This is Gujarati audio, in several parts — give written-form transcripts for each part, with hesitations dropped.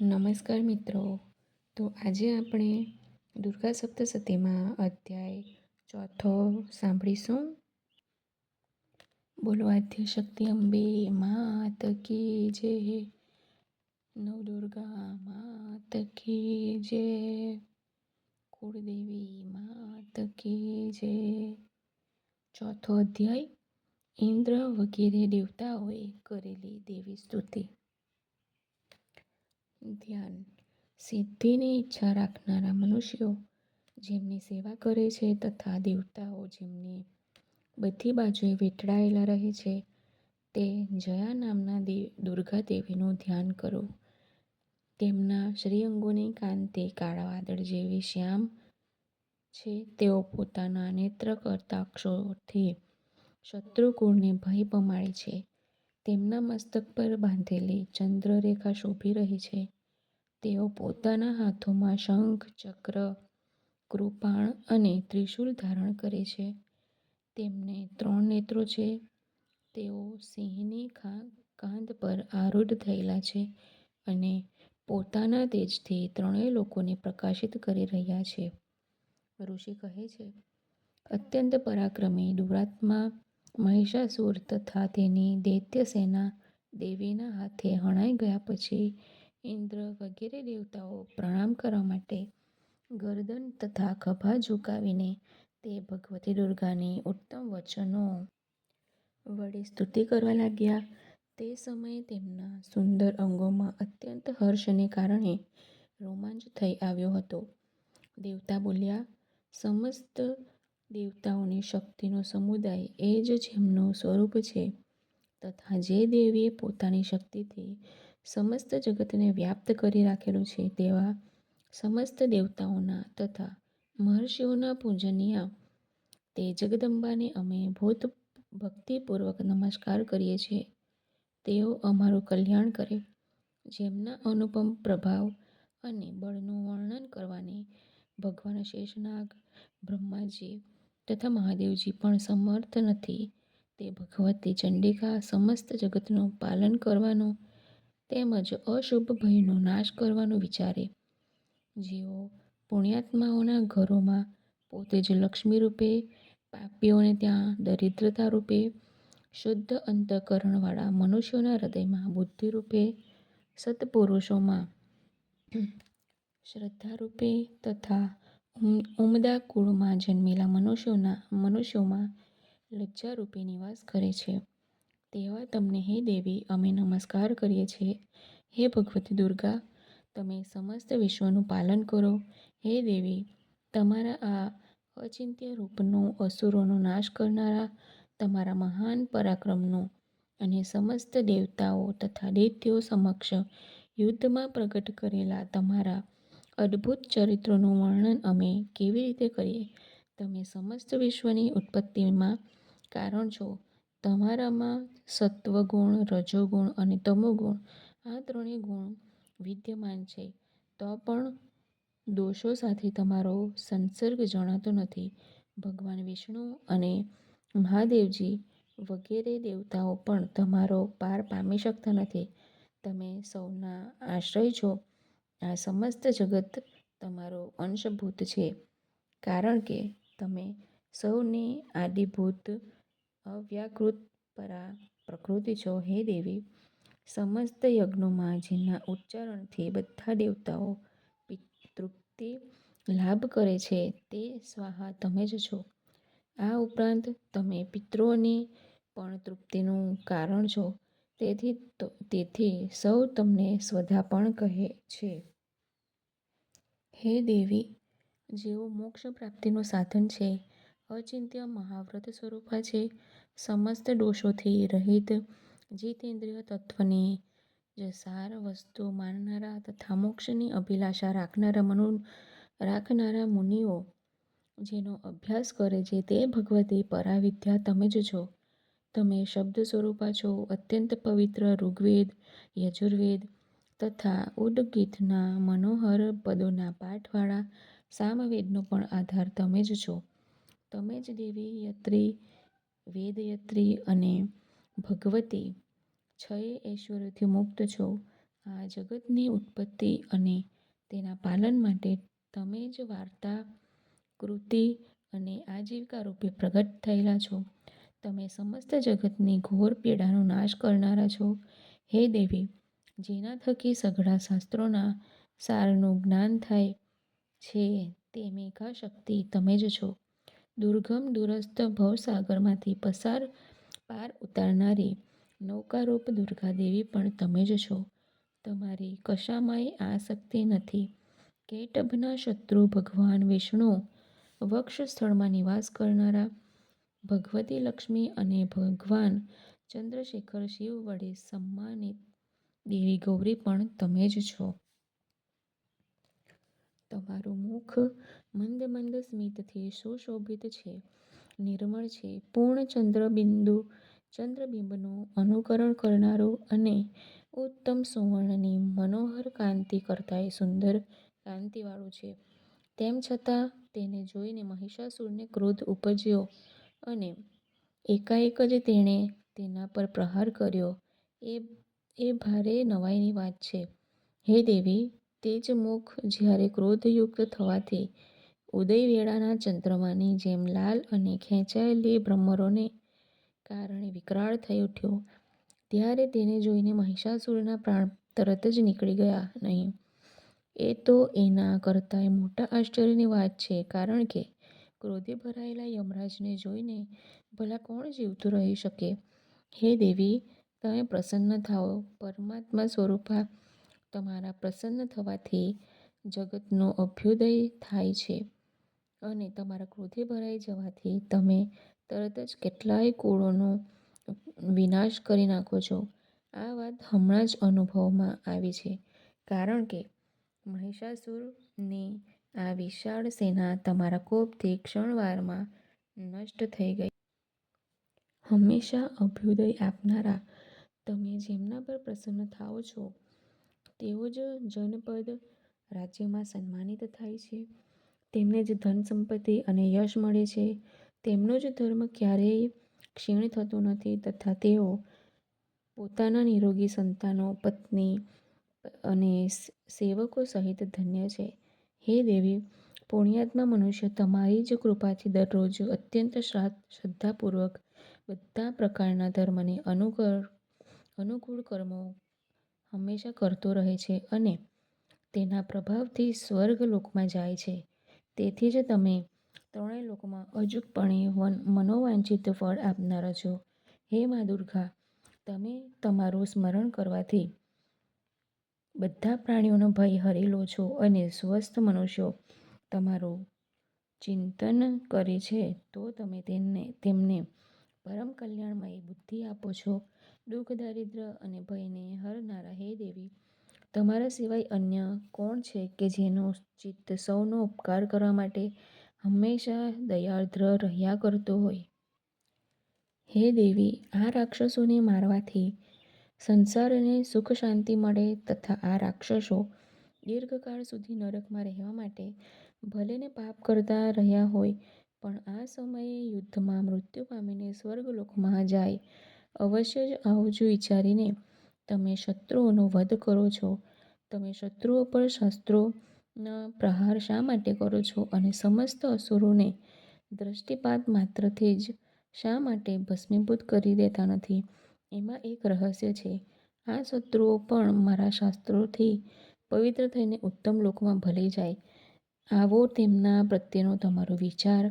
નમસ્કાર મિત્રો. તો આજે આપણે દુર્ગા સપ્તશતીમાં અધ્યાય ચોથો સાંભળીશું. બોલો આદ્ય શક્તિ અંબે માત કી જય. નવદુર્ગા માત કી જય. કુળદેવી માત કી જય. ચોથો અધ્યાય ઇન્દ્ર વગેરે દેવતાઓએ કરેલી દેવી સ્તુતિ. ધ્યાન. સિદ્ધિની ઈચ્છા રાખનારા મનુષ્યો જેમની સેવા કરે છે તથા દેવતાઓ જેમને બધી બાજુએ વીંટળાયેલા રહે છે તે જયા નામના દુર્ગા દેવીનું ધ્યાન કરો. તેમના શ્રીઅંગોની કાંતિ કાળા વાદળ જેવી શ્યામ છે. તેઓ પોતાના નેત્ર કટાક્ષોથી શત્રુકુળને ભય પમાડે છે. તેમના મસ્તક પર બાંધેલી ચંદ્રરેખા શોભી રહી છે. તેઓ પોતાના હાથોમાં શંખ, ચક્ર, કૃપાણ અને ત્રિશૂળ ધારણ કરે છે. તેમને 3 નેત્રો છે. તેઓ સિંહની કાંધ પર આરૂઢ થયેલા છે અને પોતાના તેજથી 3 લોકોને પ્રકાશિત કરી રહ્યા છે. ઋષિ કહે છે, અત્યંત પરાક્રમી દુરાત્મા મહિષાસુર તથા તેની દૈત્ય સેના દેવીના હાથે હણાઈ ગયા પછી ઇન્દ્ર વગેરે દેવતાઓ પ્રણામ કરવા માટે ગરદન તથા ખભા ઝુકાવીને તે ભગવતી દુર્ગાની ઉત્તમ વચનો વડે સ્તુતિ કરવા લાગ્યા. તે સમયે તેમના સુંદર અંગોમાં અત્યંત હર્ષને કારણે રોમાંચ થઈ આવ્યો હતો. દેવતા બોલ્યા, સમસ્ત દેવતાઓની શક્તિનો સમુદાય એ જ જેમનું સ્વરૂપ છે તથા જે દેવીએ પોતાની શક્તિથી સમસ્ત જગતને વ્યાપ્ત કરી રાખેલું છે તેવા સમસ્ત દેવતાઓના તથા મહર્ષિઓના પૂજનીય તે જગદંબાને અમે ભક્તિપૂર્વક નમસ્કાર કરીએ છીએ. તેઓ અમારું કલ્યાણ કરે. જેમના અનુપમ પ્રભાવ અને બળનું વર્ણન કરવાને ભગવાન શેષનાગ, બ્રહ્માજી તથા મહાદેવજી પણ સમર્થ નથી તે ભગવતી ચંડિકા સમસ્ત જગતનું પાલન કરવાનું તેમજ અશુભ ભયનો નાશ કરવાનું વિચારે. જેઓ પુણ્યાત્માઓના ઘરોમાં પોતે જ લક્ષ્મી રૂપે, પાપીઓને ત્યાં દરિદ્રતા રૂપે, શુદ્ધ અંતઃકરણવાળા મનુષ્યોના હૃદયમાં બુદ્ધિ રૂપે, સત્પુરુષોમાં શ્રદ્ધા રૂપે તથા ઉમદા કુળમાં જન્મેલા મનુષ્યોમાં લજ્જા રૂપે નિવાસ કરે છે. તેવા તમને હે દેવી અમે નમસ્કાર કરીએ છીએ. હે ભગવતી દુર્ગા, તમે સમસ્ત વિશ્વનું પાલન કરો. હે દેવી, તમારા આ અચિંત્ય રૂપનો અસુરોનો નાશ કરનારા તમારા મહાન પરાક્રમનો અને સમસ્ત દેવતાઓ તથા દૈત્યો સમક્ષ યુદ્ધમાં પ્રગટ કરેલા તમારા અદ્ભુત ચરિત્રોનું વર્ણન અમે કેવી રીતે કરીએ? તમે સમસ્ત વિશ્વની ઉત્પત્તિમાં કારણ છો. તમારામાં સત્વગુણ, રજોગુણ અને તમોગુણ આ 3 ગુણ વિદ્યમાન છે તો પણ દોષો સાથે તમારો સંસર્ગ જણાતો નથી. ભગવાન વિષ્ણુ અને મહાદેવજી વગેરે દેવતાઓ પણ તમારો પાર પામી શકતા નથી. તમે સૌના આશ્રય છો. આ સમસ્ત જગત તમારો અંશભૂત છે કારણ કે તમે સૌની આદિભૂત અવ્યાકૃત પરા પ્રકૃતિ છો. હે દેવી, સમસ્ત યજ્ઞોમાં જેના ઉચ્ચારણથી બધા દેવતાઓ તૃપ્તિ લાભ કરે છે તે સ્વાહા તમે જ છો. આ ઉપરાંત તમે પિતૃઓની પણ તૃપ્તિનું કારણ છો. તેથી સૌ તમને સ્વધા પણ કહે છે. હે દેવી, જેઓ મોક્ષ પ્રાપ્તિનું સાધન છે, અચિંત્ય મહાવ્રત સ્વરૂપા છે, સમસ્ત દોષોથી રહિત, જીતેન્દ્રિય તત્વને જ સાર વસ્તુ માનનારા તથા મોક્ષની અભિલાષા રાખનારા મુનિઓ જેનો અભ્યાસ કરે છે તે ભગવતી પરાવિદ્યા તમે જ છો. તમે શબ્દ સ્વરૂપા છો. અત્યંત પવિત્ર ઋગ્વેદ, યજુર્વેદ તથા ઉદ્ગીથના મનોહર પદોના પાઠવાળા સામવેદનો પણ આધાર તમે જ છો. તમે જ દેવી યત્રી, વેદયત્રી અને ભગવતી 6 ઐશ્વર્યોથી મુક્ત છો. આ જગતની ઉત્પત્તિ અને તેના પાલન માટે તમે જ વાર્તા, કૃતિ અને આજીવિકા રૂપે પ્રગટ થયેલા છો. તમે સમસ્ત જગતની ઘોર પીડાનો નાશ કરનારા છો. હે દેવી, જેના થકી સઘળા શાસ્ત્રોના સારનું જ્ઞાન થાય છે, તે મેઘા શક્તિ તમે જ છો. દુર્ગમ દુરસ્થ ભવસાગરમાંથી પાર ઉતારનારી નૌકારૂપ દુર્ગા દેવી પણ તમે જ છો. તમારી કશામાંય આસક્તિ નથી. કેટભના શત્રુ ભગવાન વિષ્ણુ વક્ષસ્થળમાં નિવાસ કરનારા ભગવતી લક્ષ્મી અને ભગવાન ચંદ્રશેખર શિવ વડે સમ્માનિત દેવી ગૌરી પણ તમે જ છો. તમારું મુખ મંદ મંદ સ્મિતથી સુશોભિત છે, નિર્મળ છે, પૂર્ણ ચંદ્રબિંબનું અનુકરણ કરનારું અને ઉત્તમ સુવર્ણની મનોહર કાંતિ કરતાંય સુંદર કાંતિવાળું છે. તેમ છતાં તેને જોઈને મહિષાસુરને ક્રોધ ઉપજ્યો અને એકાએક જ તેણે તેના પર પ્રહાર કર્યો. એ ભારે નવાઈની વાત છે. હે દેવી, તે જ મુખ જ્યારે ક્રોધયુક્ત થવાથી ઉદયવેળાના ચંદ્રમાની જેમ લાલ અને ખેંચાયેલી ભ્રમરોને કારણે વિકરાળ થઈ ઉઠ્યો, ત્યારે તેને જોઈને મહિષાસુરના પ્રાણ તરત જ નીકળી ગયા નહીં. એ તો એના કરતાંય મોટા આશ્ચર્યની વાત છે, કારણ કે ક્રોધે ભરાયેલા યમરાજને જોઈને ભલા કોણ જીવતું રહી શકે? હે દેવી, તમે પ્રસન્ન થાઓ. પરમાત્મા સ્વરૂપા તમારા પ્રસન્ન થવાથી જગતનો અભ્યુદય થાય છે અને તમારા ક્રોધે ભરાઈ જવાથી તમે તરત જ કેટલાય કુળોનો વિનાશ કરી નાખો છો. આ વાત હમણાં જ અનુભવમાં આવી છે, કારણ કે મહિષાસુરની આ વિશાળ સેના તમારા કોપથી ક્ષણવારમાં નષ્ટ થઈ ગઈ. હંમેશા અભ્યુદય આપનારા તમે જેમના પર પ્રસન્ન થાઓ છો, તેઓ જ જનપદ રાજ્યમાં સન્માનિત થાય છે. તેમને જ ધન સંપત્તિ અને યશ મળે છે. તેમનો જ ધર્મ ક્યારેય ક્ષીણ થતો નથી તથા તેઓ પોતાના નિરોગી સંતાનો, પત્ની અને સેવકો સહિત ધન્ય છે. હે દેવી, પુણ્યાત્મા મનુષ્ય તમારી જ કૃપાથી દરરોજ અત્યંત શ્રદ્ધાપૂર્વક બધા પ્રકારના ધર્મને અનુકૂળ કર્મો હંમેશા કરતો રહે છે અને તેના પ્રભાવથી સ્વર્ગ લોકમાં જાય છે. તેથી જ તમે ત્રણેય લોકમાં અચૂકપણે મનોવાંછિત ફળ આપનારા છો. હે મા દુર્ગા, તમે તમારું સ્મરણ કરવાથી બધા પ્રાણીઓનો ભય હરી લો છો અને સ્વસ્થ મનુષ્યો તમારું ચિંતન કરે છે તો તમે તેમને પરમ કલ્યાણમયી બુદ્ધિ આપો છો. દુઃખ, દારિદ્ર્ય અને ભયને હરનારા હે દેવી, તમારા સિવાય અન્ય કોણ છે કે જેનું ચિત્ત સૌનો ઉપકાર કરવા માટે હંમેશા દયાર્દ્ર રહ્યા કરતો હોય? હે દેવી, આ રાક્ષસોને મારવાથી સંસારને સુખ શાંતિ મળે તથા આ રાક્ષસો દીર્ઘકાળ સુધી નરકમાં રહેવા માટે ભલેને પાપ કરતા રહ્યા હોય, પણ આ સમયે યુદ્ધમાં મૃત્યુ પામીને સ્વર્ગલોકમાં જાય. અવશ્ય જ આવું જ વિચારીને તમે શત્રુઓનો વધ કરો છો. તમે શત્રુઓ પર શસ્ત્રોના પ્રહાર શા માટે કરો છો અને સમસ્ત અસુરોને દૃષ્ટિપાત માત્રથી જ શા માટે ભસ્મીભૂત કરી દેતા નથી? એમાં એક રહસ્ય છે. આ શત્રુઓ પણ મારા શાસ્ત્રોથી પવિત્ર થઈને ઉત્તમ લોકમાં ભલે જાય. આવો તેમના પ્રત્યેનો તમારો વિચાર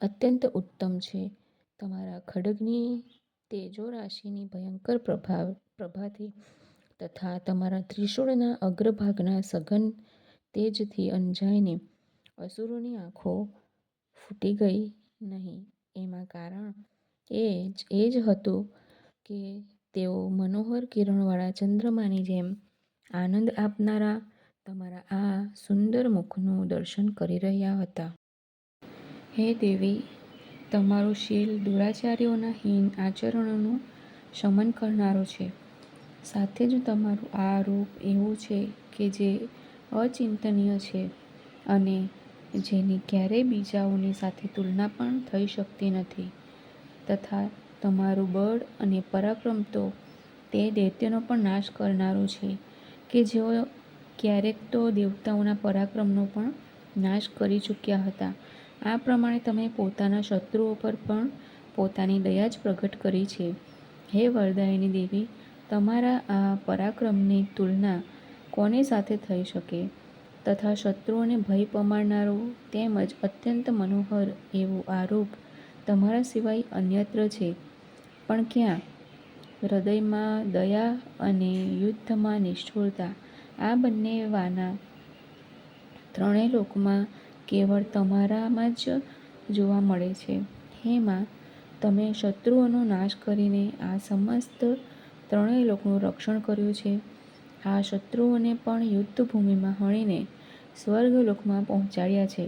અત્યંત ઉત્તમ છે. તમારા ખડગની તેજોરાશિની ભયંકર પ્રભાથી તથા તમારા ત્રિશૂળના અગ્રભાગના સઘન તેજથી અંજાઈને અસુરોની આંખો ફૂટી ગઈ નહીં. એમાં કારણ એ જ હતું કે તેઓ મનોહર કિરણવાળા ચંદ્રમાની જેમ આનંદ આપનારા તમારા આ સુંદર મુખનું દર્શન કરી રહ્યા હતા. હે દેવી, તમારું શીલ દુરાચારીઓના હીન આચરણોનું શમન કરનારું છે. સાથે જ તમારું આ રૂપ એવું છે કે જે અચિંતનીય છે અને જેની ક્યારેય બીજાઓની સાથે તુલના પણ થઈ શકતી નથી. તથા તમારું બળ અને પરાક્રમ તો તે દૈત્યનો પણ નાશ કરનારું છે કે જેઓ ક્યારેક તો દેવતાઓના પરાક્રમનો પણ નાશ કરી ચૂક્યા હતા. આ પ્રમાણે તમે પોતાના શત્રુઓ પર પણ પોતાની દયા જ પ્રગટ કરી છે. હે વરદાયિની દેવી, તમારા આ પરાક્રમની તુલના કોની સાથે થઈ શકે? તથા શત્રુઓને ભય પમાડનારું તેમજ અત્યંત મનોહર એવું આ રૂપ તમારા સિવાય અન્યત્ર છે પણ ક્યાં? હૃદયમાં દયા અને યુદ્ધમાં નિષ્ઠુરતા, આ બંને વાના ત્રણેય લોકમાં કેવળ તમારામાં જ જોવા મળે છે. હે માં, તમે શત્રુઓનો નાશ કરીને આ સમસ્ત ત્રણેય લોકનું રક્ષણ કર્યું છે. આ શત્રુઓને પણ યુદ્ધભૂમિમાં હણીને સ્વર્ગલોકમાં પહોંચાડ્યા છે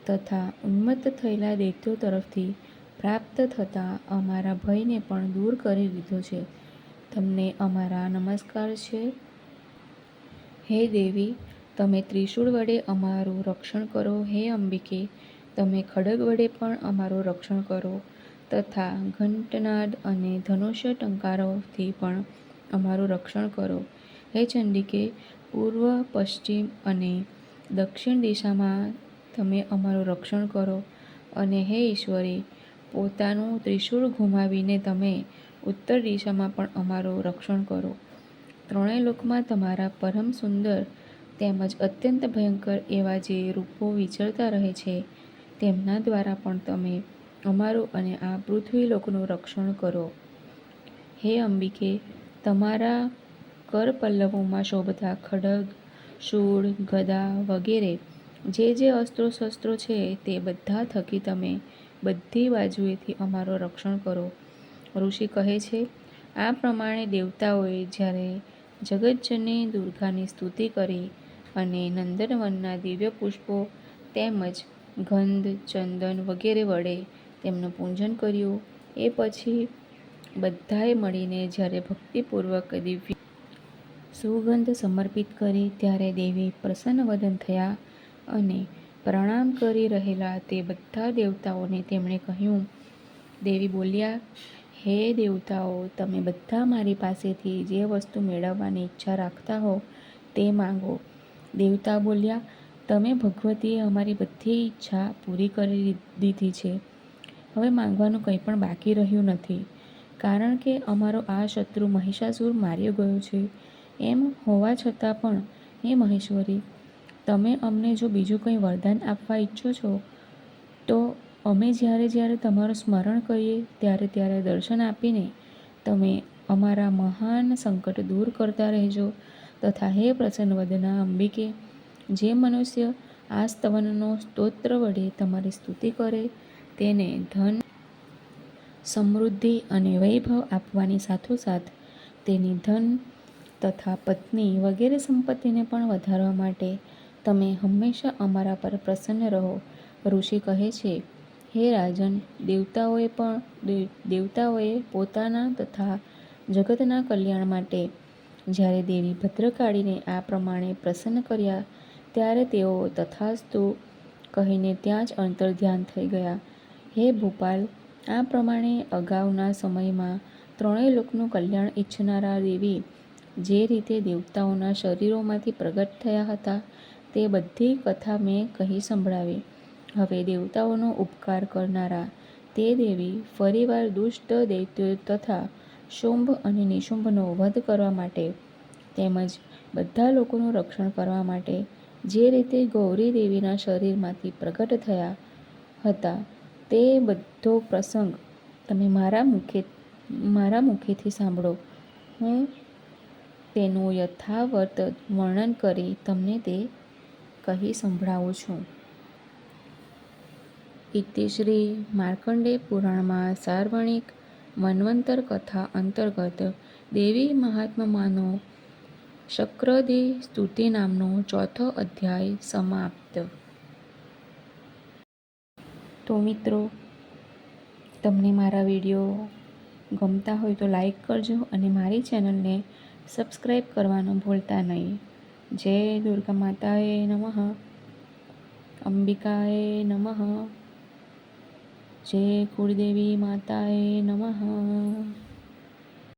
તથા ઉન્મત્ત થયેલા દૈત્યો તરફથી પ્રાપ્ત થતા અમારા ભયને પણ દૂર કરી દીધો છે. તમને અમારા નમસ્કાર છે. હે દેવી, તમે ત્રિશૂળ વડે અમારું રક્ષણ કરો. હે અંબિકે, તમે ખડગ વડે પણ અમારું રક્ષણ કરો તથા ઘંટનાદ અને ધનુષ્ય ટંકારોથી પણ અમારું રક્ષણ કરો. હે ચંડિકે, પૂર્વ, પશ્ચિમ અને દક્ષિણ દિશામાં તમે અમારું રક્ષણ કરો. અને હે ઈશ્વરી, પોતાનું ત્રિશૂળ ઘુમાવીને તમે ઉત્તર દિશામાં પણ અમારું રક્ષણ કરો. ત્રણેય લોકમાં તમારા પરમ સુંદર તેમજ અત્યંત ભયંકર એવા જે રૂપો વિચરતા રહે છે તેમના દ્વારા પણ તમે અમારું અને આ પૃથ્વીલોકનું રક્ષણ કરો. હે અંબિકે, તમારા કરપલ્લવોમાં શોભતા ખડગ, શૂળ, ગદા વગેરે જે અસ્ત્રો શસ્ત્રો છે તે બધા થકી તમે બધી બાજુએથી અમારું રક્ષણ કરો. ઋષિ કહે છે, આ પ્રમાણે દેવતાઓએ જ્યારે જગતજનની દુર્ગાની સ્તુતિ કરી અને નંદનવનના દિવ્ય પુષ્પો તેમજ ગંધ, ચંદન વગેરે વડે તેમનું પૂજન કર્યું, એ પછી બધાએ મળીને જ્યારે ભક્તિપૂર્વક દિવ્ય સુગંધ સમર્પિત કરી ત્યારે દેવી પ્રસન્નવદન થયા અને પ્રણામ કરી રહેલા તે બધા દેવતાઓને તેમણે કહ્યું. દેવી બોલ્યા, હે દેવતાઓ, તમે બધા મારી પાસેથી જે વસ્તુ મેળવવાની ઈચ્છા રાખતા હો તે માંગો. દેવતા બોલ્યા, તમે ભગવતીએ અમારી બધી ઈચ્છા પૂરી કરી દીધી છે. હવે માંગવાનું કંઈ પણ બાકી રહ્યું નથી, કારણ કે અમારો આ શત્રુ મહિષાસુર માર્યો ગયો છે. એમ હોવા છતાં પણ હે મહેશ્વરી, તમે અમને જો બીજું કંઈ વરદાન આપવા ઈચ્છો છો તો અમે જ્યારે તમારું સ્મરણ કરીએ ત્યારે દર્શન આપીને તમે અમારા મહાન સંકટ દૂર કરતા રહેજો. તથા હે પ્રસન્નવદના અંબિકે, જે મનુષ્ય આ સ્તવનનો સ્તોત્ર વડે તમારી સ્તુતિ કરે તેને ધન, સમૃદ્ધિ અને વૈભવ આપવાની સાથોસાથ તેની ધન તથા પત્ની વગેરે સંપત્તિને પણ વધારવા માટે તમે હંમેશા અમારા પર પ્રસન્ન રહો. ઋષિ કહે છે, હે રાજન, દેવતાઓએ પોતાના તથા જગતના કલ્યાણ માટે જ્યારે દેવી ભદ્રકાળીને આ પ્રમાણે પ્રસન્ન કર્યા ત્યારે તેઓ તથાસ્તુ કહીને ત્યાં જ અંતર્ધ્યાન થઈ ગયા. હે ભૂપાલ, આ પ્રમાણે અગાઉના સમયમાં ત્રણેય લોકનું કલ્યાણ ઈચ્છનારા દેવી જે રીતે દેવતાઓના શરીરોમાંથી પ્રગટ થયા હતા તે બધી કથા મેં કહી સંભળાવી. હવે દેવતાઓનો ઉપકાર કરનારા તે દેવી ફરીવાર દુષ્ટ દૈત્યો તથા શુંભ અને નિશુંભનો વધ કરવા માટે તેમજ બધા લોકોનું રક્ષણ કરવા માટે જે રીતે ગૌરી દેવીના શરીરમાંથી પ્રગટ થયા હતા તે બધો પ્રસંગ તમે મારા મુખેથી સાંભળો. હું તેનું યથાવત વર્ણન કરી તમને તે કહી સંભળાવું છું. ઇતિ શ્રી માર્કંડેય પુરાણમાં સાર્વણિક મન્વંતર કથા અંતર્ગત દેવી મહાત્મ્યમાંનો શક્રદી સ્તુતિ નામનો ચોથો અધ્યાય સમાપ્ત. તો મિત્રો, તમને મારા વિડીયો ગમતા હોય તો લાઈક કરજો અને મારી ચેનલને સબસ્ક્રાઈબ કરવાનું ભૂલતા નહીં. જય દુર્ગા માતાએ નમઃ, અંબિકાએ નમઃ, જય કુળદેવી માતાએ નમઃ.